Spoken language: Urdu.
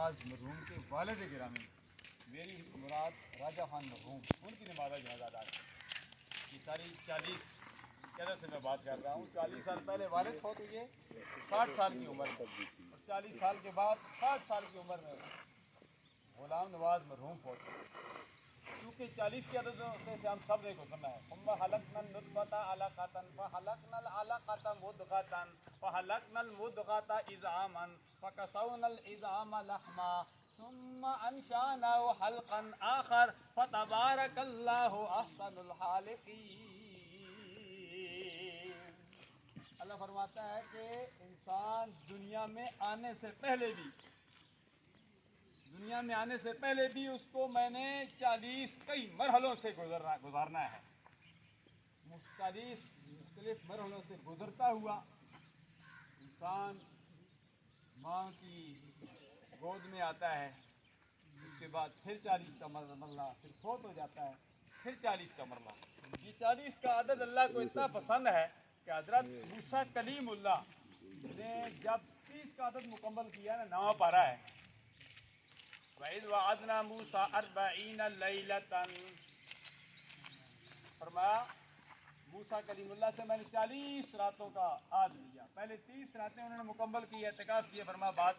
نواز مرحوم کے والد گرامی میری مراد راجہ خان مرحوم ان کی نماز جنازہ ادا کی. یہ ساری 40 کہنے سے میں بات کر رہا ہوں. 40 سال پہلے والد فوت ہوئے 60 سال کی عمر میں, اور 40 سال کے بعد 60 سال کی عمر میں غلام نواز مرحوم فوت ہوئے. کیونکہ 40 کی عدد سے ہم سب نے گزرنا ہے. ثم خلقنا النطفة علقة فخلقنا العلقة مضغة فخلقنا المضغة عظاما فكسونا العظام لحما ثم انشأناه خلقا آخر فتبارك الله احسن الخالقين. اللہ فرماتا ہے کہ انسان دنیا میں آنے سے پہلے بھی اس کو میں نے 40 کئی مرحلوں سے گزارنا ہے. 40 مختلف مرحلوں سے گزرتا ہوا انسان ماں کی گود میں آتا ہے. اس کے بعد پھر 40 کا مرحلہ, پھر فوت ہو جاتا ہے, پھر 40 کا مرحلہ. یہ 40 کا عدد اللہ کو اتنا پسند ہے کہ حضرت موسیٰ کلیم اللہ نے جب 30 کا عدد مکمل کیا نا, 9 پارہ ہے, وَإِذْ وَعَدْنَا مُوسَىٰ 40 لَيْلَةً, فرمایا موسیٰ کلیم اللہ سے میں نے 40 راتوں کا عہد لیا. پہلے 30 راتیں انہوں نے مکمل کی, اعتکاف کیا. فرمایا بعد